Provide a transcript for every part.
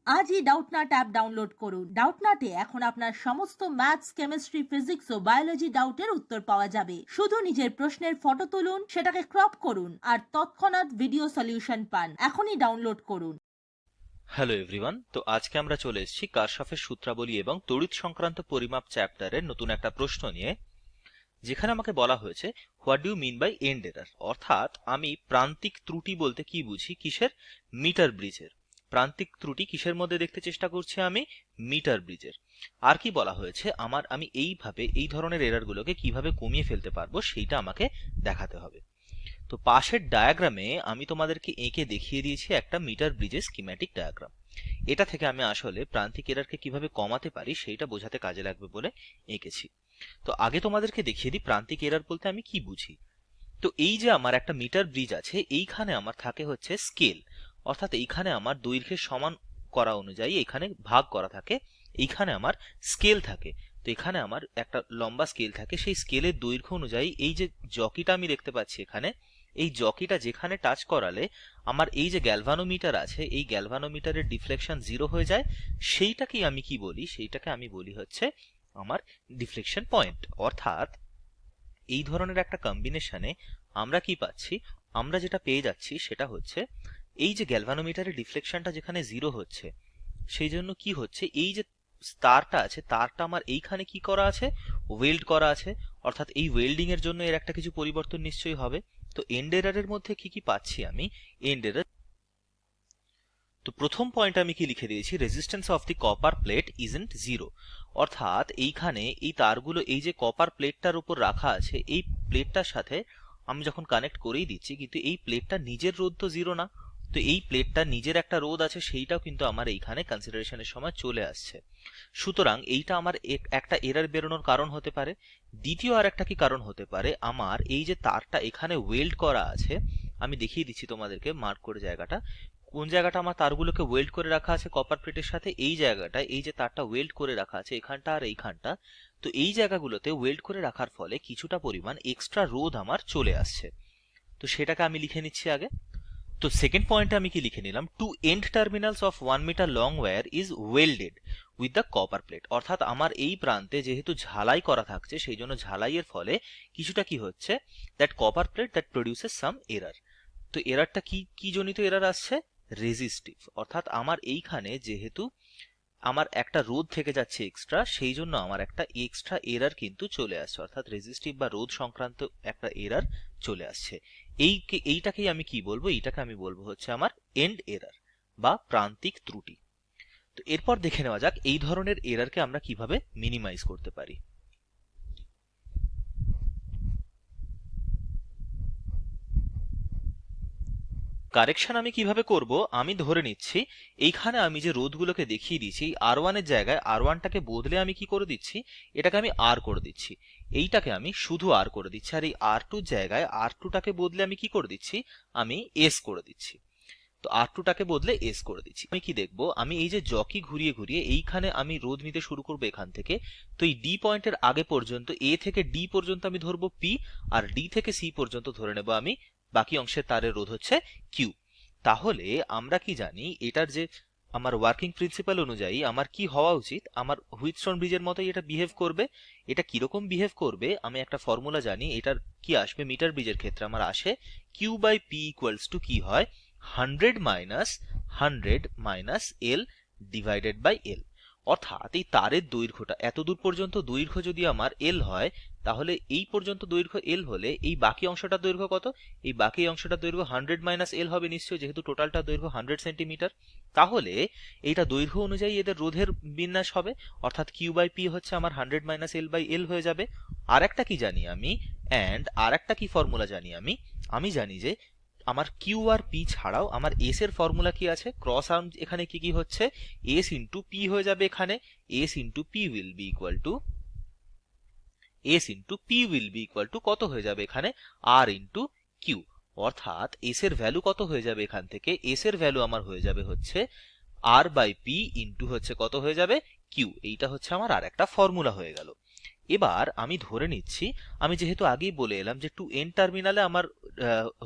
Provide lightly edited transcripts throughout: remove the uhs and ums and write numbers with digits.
আজই Doubtnut app download করুন। ডাউটনাটে এখন আপনার সমস্ত ম্যাথস, কেমিস্ট্রি, ফিজিক্স ও বায়োলজি ডাউটের উত্তর পাওয়া যাবে। শুধু নিজের প্রশ্নের ফটো তুলুন, সেটাকে ক্রপ করুন আর তৎক্ষণাৎ ভিডিও সলিউশন পান। এখনই ডাউনলোড করুন। হ্যালো এভরিওয়ান, তো আজকে আমরা চলে এসেছি কারশফের সূত্রাবলী এবং তড়িৎ সংক্রান্ত পরিমাপ চ্যাপ্টারের নতুন একটা প্রশ্ন নিয়ে, যেখানে আমাকে বলা হয়েছে what do you mean by end error, অর্থাৎ আমি প্রান্তিক ত্রুটি বলতে কি বুঝি। কিসের? মিটার ব্রিজের। প্রান্তিক ত্রুটি কিসের মধ্যে দেখতে চেষ্টা করছি আমি? মিটার ব্রিজের। আর কি বলা হয়েছে, আমি এইভাবে এই ধরনের এররগুলোকে কিভাবে কমিয়ে ফেলতে পারবো সেইটা আমাকে দেখাতে হবে। তো পাশের ডায়াগ্রামে আমি তোমাদেরকে এঁকে দেখিয়ে দিয়েছি একটা মিটার ব্রিজের স্কিম্যাটিক ডায়াগ্রাম। এটা থেকে আমি আসলে প্রান্তিক এররকে কিভাবে কমাতে পারি সেইটা বোঝাতে কাজে লাগবে বলে এঁকেছি। তো আগে তোমাদেরকে দেখিয়ে দিই প্রান্তিক এরর বলতে আমি কি বুঝি। তো এই যে আমার একটা মিটার ব্রিজ আছে, এইখানে আমার থাকে হচ্ছে স্কেল, অর্থাৎ এইখানে আমার দৈর্ঘ্যের সমান করা অনুযায়ী এখানে ভাগ করা থাকে, এইখানে আমার স্কেল থাকে। তো এখানে আমার একটা লম্বা স্কেল থাকে, সেই স্কেলের দৈর্ঘ্য অনুযায়ী এই যে জকিটা আমি দেখতে পাচ্ছি এখানে, এই জকিটা যেখানে টাচ করালে আমার এই যে গ্যালভানোমিটার আছে, এই গ্যালভানোমিটারের ডিফ্লেকশন 0 হয়ে যায়। সেইটাকেই আমি কি বলি? সেইটাকে আমি বলি হচ্ছে আমার ডিফ্লেকশন পয়েন্ট। অর্থাৎ এই ধরনের একটা কম্বিনেশনে আমরা কি পাচ্ছি? আমরা যেটা পেয়ে যাচ্ছি সেটা হচ্ছে এই যে গ্যালভানোমিটারের ডিফ্লেকশনটা যেখানে 0 হচ্ছে, সেই জন্য কি হচ্ছে, এই যে তারটা আছে, তারটা আমার এইখানে কি করা আছে? ওয়েল্ড করা আছে। অর্থাৎ এই ওয়েল্ডিং এর জন্য এর একটা কিছু পরিবর্তন নিশ্চয়ই হবে। তো এন্ড এররের মধ্যে কি কি পাচ্ছি আমি? End error. তো প্রথম পয়েন্ট আমি কি লিখে দিয়েছি? Resistance of the copper plate isn't zero. অর্থাৎ এইখানে এই তারগুলো এই যে কপার প্লেটটার উপর রাখা আছে, এই প্লেটটার সাথে আমি যখন কানেক্ট করেই দিচ্ছি, কিন্তু এই প্লেটটা নিজের রোধ তো জিরো না। তো এই প্লেটটা নিজের একটা রোধ আছে, সেইটাও কিন্তু আমার এইখানে কনসিডারেশনের সময় চলে আসছে। সুতরাং এইটা আমার একটা এরর বেরোনোর কারণ হতে পারে। দ্বিতীয় আর একটা কি কারণ হতে পারে, আমার এই যে তারটা এখানে ওয়েল্ড করা আছে, আমি দেখিয়ে দিচ্ছি তোমাদেরকে মার্ক করে জায়গাটা, কোন জায়গাটা আমার তারগুলোকে ওয়েল্ড করে রাখা আছে কপার প্লেটের সাথে। এই জায়গাটায় এই যে তারটা ওয়েল্ড করে রাখা আছে, এখানটা আর এইখানটা, তো এই জায়গাগুলোতে ওয়েল্ড করে রাখার ফলে কিছুটা পরিমাণ এক্সট্রা রোধ আমার চলে আসছে। তো সেটাকে আমি লিখে নিচ্ছি আগে। তো সেকেন্ড পয়েন্টে আমি কি লিখে নিলাম? Two end terminals of 1 metre long wire is welded with the copper plate. অর্থাৎ আমার এই প্রান্তে যেহেতু ঝালাই করা থাকছে, সেই জন্য ঝালাইয়ের ফলে কিছুটা কি হচ্ছে, that copper plate that produces some error. তো এররটা কি কি জনিত এরর আসছে? রেজিস্টিভ। অর্থাৎ আমার এইখানে যেহেতু আমার একটা রোধ থেকে যাচ্ছে এক্সট্রা, সেই জন্য আমার একটা এক্সট্রা এরর কিন্তু চলে আসছে, অর্থাৎ রেজিস্টিভ বা রোধ সংক্রান্ত একটা এরর চলে আসছে। এইটাকেই আমি কি বলবো? এইটাকে আমি বলবো হচ্ছে আমার এন্ড এরর বা প্রান্তিক ত্রুটি। তো এরপর দেখে নেওয়া যাক এই ধরনের এররকে আমরা কিভাবে মিনিমাইজ করতে পারি। কারেকশন আমি কিভাবে করব? আমি ধরে নিচ্ছি এইখানে আমি যে রোধগুলোকে দেখিয়ে দিয়েছি, এই R1 এর জায়গায় R1টাকে বদলে আমি কি করে দিচ্ছি, এটাকে আমি R করে দিচ্ছি। এইটাকে আমি শুধু R করে দিচ্ছি। আর এই R2 জায়গায় R2টাকে বদলে আমি কি করে দিচ্ছি, আমি S করে দিচ্ছি। তো R2টাকে বদলে S করে দিচ্ছি। আমি কি দেখবো, আমি এই যে জকি ঘুরিয়ে ঘুরিয়ে এইখানে আমি রোধ নিতে শুরু করবো এখান থেকে। তো এই D পয়েন্টের আগে পর্যন্ত, A থেকে D পর্যন্ত আমি ধরবো P, আর D থেকে C পর্যন্ত ধরে নেব আমি বাকি অংশের তারের রোধ হচ্ছে Q। তাহলে আমরা কি জানি, এটার যে আমার ওয়ার্কিং প্রিন্সিপাল অনুযায়ী আমার কি হওয়া উচিত, আমার হুইটস্টোন ব্রিজের মতোই এটা বিহেভ করবে। এটা কিরকম বিহেভ করবে, আমি একটা ফর্মুলা জানি, এটার কি আসবে মিটার ব্রিজের ক্ষেত্রে আমার আসে Q by P equals to কি হয়, 100 minus L divided by L। অর্থাৎ এই তারের দৈর্ঘ্যটা এতদূর পর্যন্ত দৈর্ঘ্য যদি আমার L হয়, তাহলে এই পর্যন্ত দৈর্ঘ্য L হলে এই বাকি অংশটার দৈর্ঘ্য কত? এই বাকি অংশটার দৈর্ঘ্য 100 মাইনাস L হবে নিশ্চয়ই, যেহেতু টোটালটা দৈর্ঘ্য 100 সেন্টিমিটার। তাহলে এইটা দৈর্ঘ্য অনুযায়ী এদের রোধের বিন্যাস হবে, অর্থাৎ Q বাই P হচ্ছে আমার 100 মাইনাস L বাই L হয়ে যাবে। আর একটা কি জানি আমি, আর একটা কি ফর্মুলা জানি আমি জানি যে আমার কিউ আর পি ছাড়াও আমার এস এর ফর্মুলা কি আছে, ক্রস আর্ম এখানে কি কি হচ্ছে, এস ইন্টু পি হয়ে যাবে। এখানে S into P will be equal to কত হয়ে যাবে এখানে, আর ইন্টু কিউ। অর্থাৎ এস এর ভ্যালু কত হয়ে যাবে এখান থেকে, এস এর ভ্যালু আমার হয়ে যাবে হচ্ছে আর বাই পি ইন্টু হচ্ছে কত হয়ে যাবে, কিউ। এইটা হচ্ছে আমার আর একটা ফর্মুলা হয়ে গেল। এবার আমি ধরে নিচ্ছি, আমি যেহেতু আগেই বলে এলাম যে টু এন টার্মিনালে আমার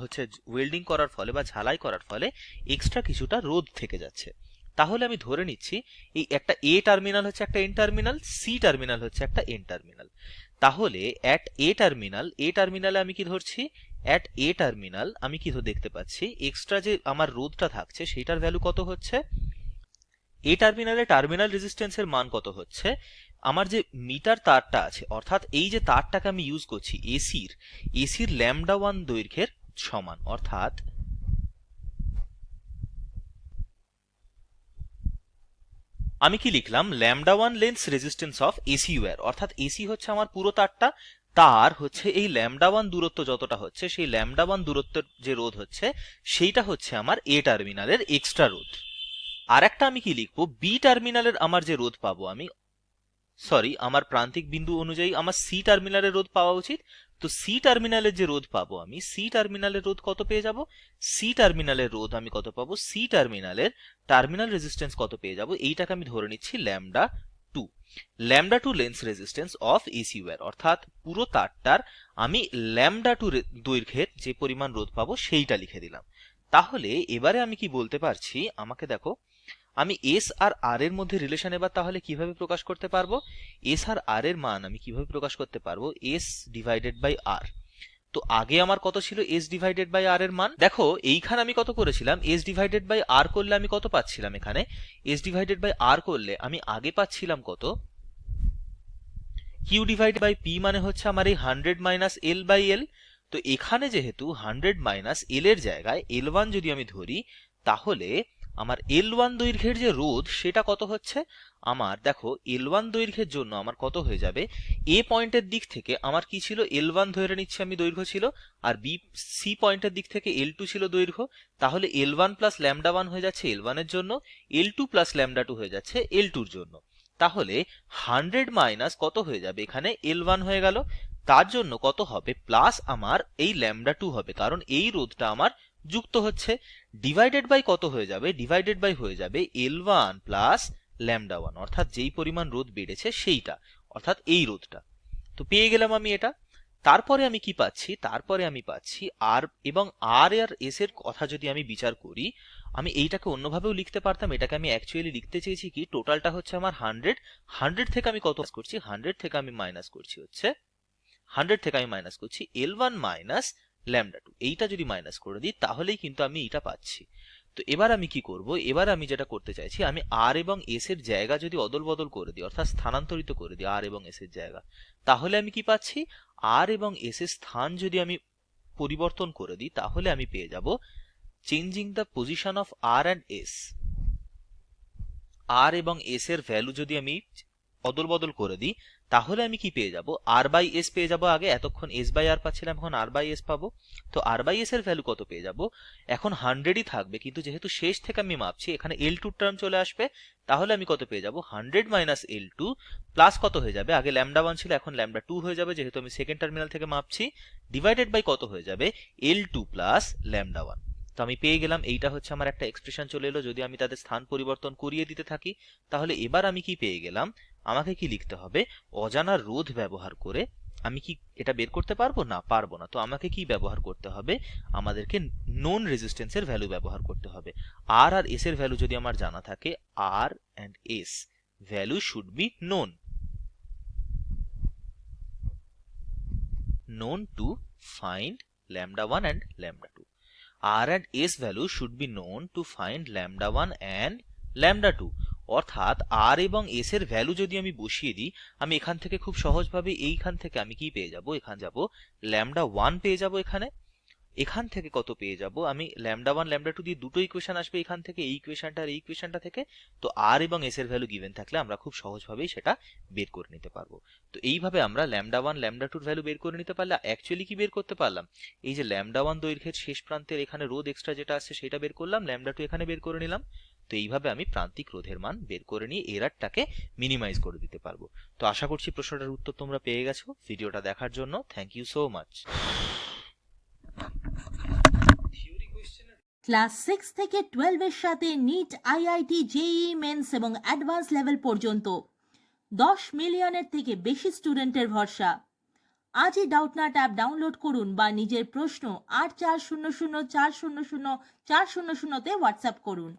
হচ্ছে ওয়েল্ডিং করার ফলে বা ঝালাই করার ফলে এক্সট্রা কিছুটা রোধ থেকে যাচ্ছে। তাহলে আমি ধরে নিচ্ছি এই একটা এ টার্মিনাল হচ্ছে একটা এন টার্মিনাল, সি টার্মিনাল হচ্ছে একটা এন টার্মিনাল। তাহলে অ্যাট এ টার্মিনালে আমি কি ধরছি, অ্যাট এ টার্মিনাল আমি কি দেখতে পাচ্ছি এক্সট্রা যে আমার রোধটা থাকছে সেটার ভ্যালু কত হচ্ছে, এ টার্মিনালে টার্মিনাল রেজিস্ট্যান্সের মান কত হচ্ছে, আমার যে মিটার তারটা আছে অর্থাৎ এই যে তারটাকে আমি ইউজ করছি এসির ল্যামডা ওয়ান দৈর্ঘ্যের সমান। অর্থাৎ আমি কি লিখলাম, lambda one length resistance of AC wire, অর্থাৎ এসি হচ্ছে আমার পুরো তারটা, তার হচ্ছে এই ল্যামডা ওয়ান দূরত্ব যতটা হচ্ছে সেই ল্যামডা ওয়ান দূরত্বের যে রোধ হচ্ছে সেইটা হচ্ছে আমার এ টার্মিনালের এক্সট্রা রোধ। আর একটা আমি কি লিখবো, বি টার্মিনালের আমার যে রোধ পাবো আমি, আমার প্রান্তিক বিন্দু অনুযায়ী আমার সি টার্মিনালের রোধ পাওয়া উচিত। তো সি টার্মিনালের যে রোধ পাবো আমি, সি টার্মিনালের রোধ কত পেয়ে যাব, সি টার্মিনালের রোধ আমি কত পাবো, সি টার্মিনালের টার্মিনাল রেজিস্ট্যান্স কত পেয়ে যাব, এইটাকে আমি ধরে নিচ্ছি lambda two. Lambda two length resistance of AC wire, অর্থাৎ পুরো তারটার আমি ল্যামডা টু দৈর্ঘ্যের যে পরিমাণ রোধ পাবো সেইটা লিখে দিলাম। তাহলে এবারে আমি কি বলতে পারছি, আমাকে দেখো আমি এস আর আর এর মধ্যে রিলেশন এবার তাহলে কিভাবে প্রকাশ করতে পারবো, এস আর আর এর মান আমি কিভাবে প্রকাশ করতে পারবো, এস ডিভাইডেড বাই আর। তো আগে আমার কত ছিল এস ডিভাইডেড বাই আর এর মান, দেখো এইখানে আমি কত করেছিলাম, এস ডিভাইডেড বাই আর করলে আমি কত পাচ্ছিলাম, এখানে এস ডিভাইডেড বাই আর করলে আমি আগে পাচ্ছিলাম কত, কিউ ডিভাইড বাই পি মানে হচ্ছে আমার এই 100 মাইনাস এল বাই এল। তো এখানে যেহেতু 100 মাইনাস এল এর জায়গায় এল ওয়ান যদি আমি ধরি, তাহলে আমার এল ওয়ান দৈর্ঘ্যের যে রোধ সেটা কত হচ্ছে, আমার দেখো এল ওয়ান দৈর্ঘ্যের জন্য আমার কত হয়ে যাবে, এ পয়েন্টের দিক থেকে আমার কি ছিল, এল ওয়ান ধরে নিচ্ছি আমি দৈর্ঘ্য ছিল, আর বি সি পয়েন্টের দিক থেকে এল টু ছিল দৈর্ঘ্য। তাহলে L one plus lambda one হয়ে যাচ্ছে এল ওয়ানের জন্য, L two plus lambda two হয়ে যাচ্ছে এল টুর জন্য। তাহলে 100 মাইনাস কত হয়ে যাবে, এখানে এল ওয়ান হয়ে গেল, তার জন্য কত হবে প্লাস আমার এই ল্যামডা টু হবে, কারণ এই রোধটা আমার যুক্ত হচ্ছে, ডিভাইডেড বাই কত হয়ে যাবে, ডিভাইডেড বাই হয়ে যাবে L one plus lambda one, অর্থাৎ যেই পরিমাণ রোধ বেড়েছে সেইটা, অর্থাৎ এই রোধটা। তো পেয়ে গেলাম আমি এটা। তারপরে আমি কি পাচ্ছি, তারপরে আমি পাচ্ছি আর এবং আর আর এস এর কথা যদি আমি বিচার করি, আমি এইটাকে অন্যভাবেও লিখতে পারতাম, এটাকে আমি অ্যাকচুয়ালি লিখতে চেয়েছি কি, টোটালটা হচ্ছে আমার 100 থেকে আমি কত করছি, 100 থেকে আমি মাইনাস করছি হচ্ছে, 100 থেকে আমি মাইনাস করছি L one minus lambda two, এইটা যদি মাইনাস করে দিই তাহলেই কিন্তু আমি এটা পাচ্ছি। তো এবার আমি কি করব, এবার আমি যেটা করতে চাইছি, আমি আর এবং এস এর জায়গা যদি অদল বদল করে দিই, অর্থাৎ স্থানান্তরিত করে দিই আর এবং এস এর জায়গা, তাহলে আমি কি পাচ্ছি, আর এবং এস এর স্থান যদি আমি পরিবর্তন করে দিই তাহলে আমি পেয়ে যাব changing the position of R and S. R এবং এস এর ভ্যালু যদি আমি অদল বদল করে দিই তাহলে আমি কি পেয়ে যাব, আর বাই এস পেয়ে যাব, আগে এতক্ষণ এস বাই আর পাচ্ছিলাম এখন আর বাই এস পাবো। তো আর বাই এস এর ভ্যালু কত পেয়ে যাব, এখন 100ই থাকবে কিন্তু যেহেতু শেষ থেকে আমি মাপছি এখানে এল টু টার্ম চলে আসবে, তাহলে আমি কত পেয়ে যাব, 100 মাইনাস এল টু প্লাস কত হয়ে যাবে, আগে ল্যামডা ওয়ান ছিল এখন ল্যামডা টু হয়ে যাবে যেহেতু আমি সেকেন্ড টার্মিনাল থেকে মাপছি, ডিভাইডেড বাই কত হয়ে যাবে, L two plus lambda one. তো আমি পেয়ে গেলাম, এইটা হচ্ছে আমার একটা এক্সপ্রেশন চলে এলো, যদি আমি তাদের স্থান পরিবর্তন করিয়ে দিতে থাকি। তাহলে এবার আমি কি পেয়ে গেলাম, আমাকে কি লিখতে হবে, অজানা রোধ ব্যবহার করে আমি কি এটা বের করতে পারবো না, পারবো না। তো আমাকে কি ব্যবহার করতে হবে, আমাদেরকে নোন রেজিস্ট্যান্সের ভ্যালু ব্যবহার করতে হবে। আর আর এস এর ভ্যালু যদি আমার জানা থাকে, R and S value should be known to find lambda 1 and lambda 2. R and S value should be known to find lambda 1 and lambda 2. অর্থাৎ আর এবং এস এর ভ্যালু যদি আমি বসিয়ে দিই, আমি এখান থেকে খুব সহজভাবে এইখান থেকে আমি কি পেয়ে যাব, এখানে যাব ল্যামডা 1 পেয়ে যাব, এখান থেকে কত পেয়ে যাব আমি, ল্যামডা 1 ল্যামডা 2 দিয়ে দুটো ইকুয়েশন আসবে এখান থেকে, এই ইকুয়েশনটা আর এই ইকুয়েশনটা থেকে। তো আর এবং এস এর ভ্যালু গিভেন থাকলে আমরা খুব সহজভাবেই সেটা বের করে নিতে পারবো। তো এইভাবে আমরা ল্যামডা 1 ল্যামডা 2 এর ভ্যালু বের করে নিতে পারলে অ্যাকচুয়ালি কি বের করতে পারলাম, এই যে ল্যামডা 1 দৈর্ঘ্যের শেষ প্রান্তের এখানে রোধ এক্সট্রা যেটা আসছে সেটা বের করলাম, ল্যামডা 2 এখানে বের করে নিলাম। তো এইভাবে আমি প্রান্তিক রোধের মান বের করে নিয়ে এরারটাকে মিনিমাইজ করে দিতে পারবো। তো আশা করছি প্রশ্নটার উত্তর তোমরা পেয়ে গেছো। ভিডিওটা দেখার জন্য thank you so much. Class 6 থেকে 12 এর সাথে নিট, আইআইটি, জেইই মেন্স এবং অ্যাডভান্স লেভেল পর্যন্ত 10 মিলিয়নের থেকে বেশি স্টুডেন্টের ভরসা। আজই ডাউটনাট অ্যাপ ডাউনলোড করুন বা নিজের প্রশ্ন 8400400400 তে হোয়াটসঅ্যাপ করুন।